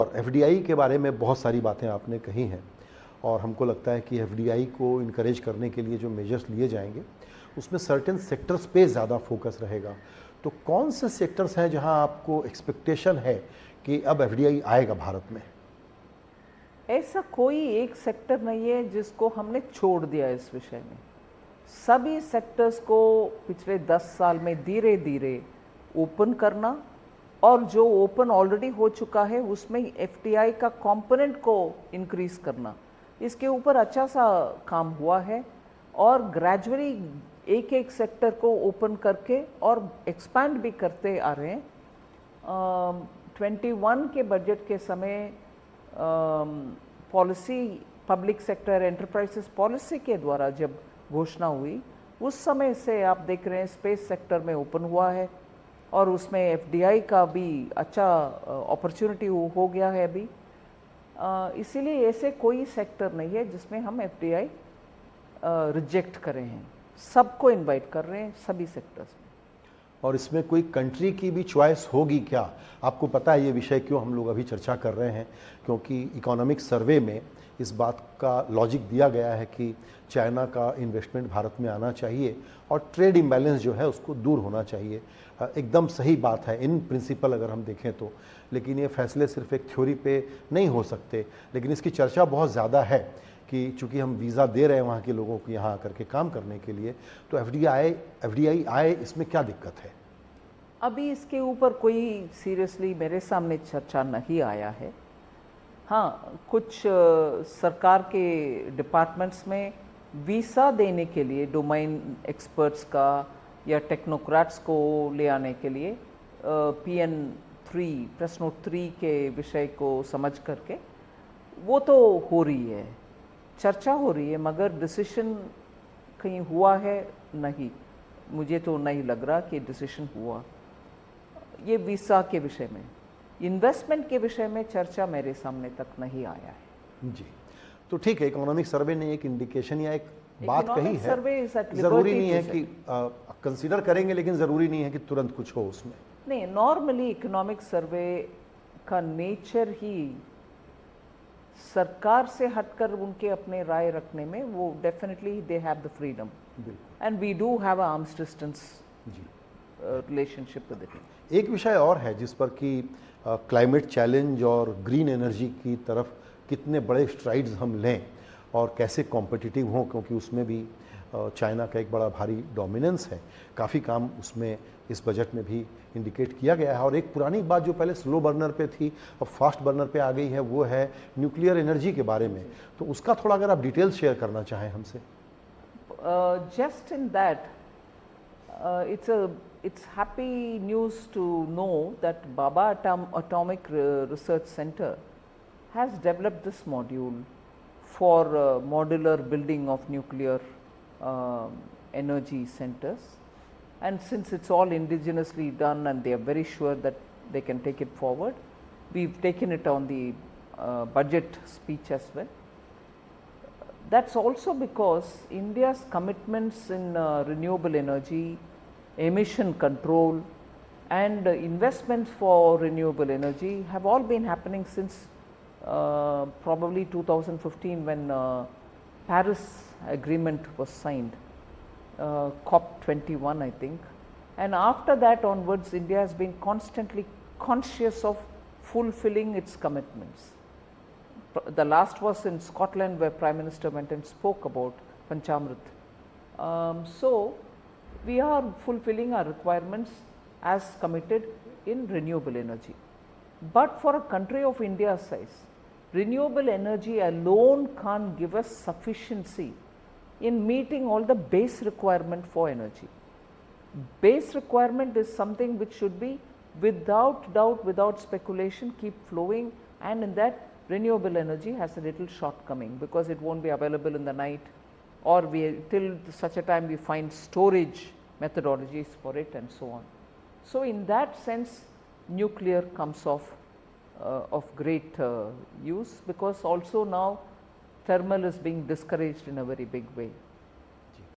और एफडीआई के बारे में बहुत सारी बातें आपने कही हैं और हमको लगता है कि एफडीआई को इनकरेज करने के लिए जो मेजर्स लिए जाएंगे उसमें सर्टेन सेक्टर्स पे ज़्यादा फोकस रहेगा। तो कौन से सेक्टर्स हैं जहां आपको एक्सपेक्टेशन है कि अब एफडीआई आएगा भारत में? ऐसा कोई एक सेक्टर नहीं है जिसको हमने छोड़ दिया इस विषय में। सभी सेक्टर्स को पिछले 10 साल में धीरे धीरे ओपन करना और जो ओपन ऑलरेडी हो चुका है उसमें एफडीआई का कंपोनेंट को इंक्रीज करना, इसके ऊपर अच्छा सा काम हुआ है और ग्रेजुअली एक एक सेक्टर को ओपन करके और एक्सपैंड भी करते आ रहे हैं। 21 के बजट के समय policy, public sector enterprises policy के द्वारा जब घोषणा हुई उस समय से आप देख रहे हैं स्पेस सेक्टर में ओपन हुआ है और उसमें एफडीआई का भी अच्छा अपॉर्चुनिटी हो गया है अभी। इसीलिए ऐसे कोई सेक्टर नहीं है जिसमें हम एफडीआई रिजेक्ट करें हैं, सबको इनवाइट कर रहे हैं सभी सेक्टर्स में। और इसमें कोई कंट्री की भी चॉइस होगी क्या? आपको पता है ये विषय क्यों हम लोग अभी चर्चा कर रहे हैं, क्योंकि इकोनॉमिक सर्वे में इस बात का लॉजिक दिया गया है कि चाइना का इन्वेस्टमेंट भारत में आना चाहिए और ट्रेड इम्बैलेंस जो है उसको दूर होना चाहिए। एकदम सही बात है इन प्रिंसिपल अगर हम देखें तो, लेकिन ये फैसले सिर्फ एक थ्योरी पे नहीं हो सकते। लेकिन इसकी चर्चा बहुत ज़्यादा है कि चूंकि हम वीज़ा दे रहे हैं वहाँ के लोगों को यहाँ आकर के काम करने के लिए, तो एफडीआई आए, इसमें क्या दिक्कत है? अभी इसके ऊपर कोई सीरियसली मेरे सामने चर्चा नहीं आया है। हाँ, कुछ सरकार के डिपार्टमेंट्स में वीज़ा देने के लिए डोमेन एक्सपर्ट्स का या टेक्नोक्रेट्स को ले आने के लिए PN3 प्रश्नोत्तरी 3 के विषय को समझ करके वो तो हो रही है, चर्चा हो रही है, मगर डिसीजन कहीं हुआ है नहीं। मुझे तो नहीं लग रहा कि डिसीजन हुआ ये वीज़ा के विषय में। इन्वेस्टमेंट के विषय में चर्चा मेरे सामने तक नहीं आया है। जी, तो ठीक है, इकोनॉमिक सर्वे ने एक इंडिकेशन या एक बात कही है, सर्वे जरूरी नहीं है कि कंसीडर करेंगे, लेकिन जरूरी नहीं है कि तुरंत कुछ हो उसमें। नहीं, नॉर्मली इकोनॉमिक सर्वे का नेचर ही सरकार से हटकर उनके अपने राय रखने में, वो definitely they have the freedom and we do have a arms distance relationship with it. एक विषय और है जिस पर कि क्लाइमेट चैलेंज और ग्रीन एनर्जी की तरफ कितने बड़े स्ट्राइड्स हम लें और कैसे कॉम्पिटिटिव हों, क्योंकि उसमें भी चाइना का एक बड़ा भारी डोमिनेंस है। काफ़ी काम उसमें इस बजट में भी इंडिकेट किया गया है। और एक पुरानी बात जो पहले स्लो बर्नर पे थी अब फास्ट बर्नर पे आ गई है, वो है न्यूक्लियर एनर्जी के बारे में। तो उसका थोड़ा अगर आप डिटेल शेयर करना चाहें हमसे। Just in that it's happy news to know that Baba Atomic Research Center has developed this module for modular building of nuclear energy centers, and since it's all indigenously done and they are very sure that they can take it forward, we've taken it on the budget speech as well. That's also because India's commitments in renewable energy, emission control and investments for renewable energy have all been happening since probably 2015 when Paris Agreement was signed, COP21 I think, and after that onwards India has been constantly conscious of fulfilling its commitments. The last was in Scotland where Prime Minister went and spoke about Panchamrit. So we are fulfilling our requirements as committed in renewable energy. But for a country of India's size, renewable energy alone can't give us sufficiency in meeting all the base requirement for energy. Base requirement is something which should be without doubt, without speculation, keep flowing, and in that renewable energy has a little shortcoming because it won't be available in the night, or till such a time we find storage methodologies for it and so on. So in that sense nuclear comes of great use, because also now thermal is being discouraged in a very big way.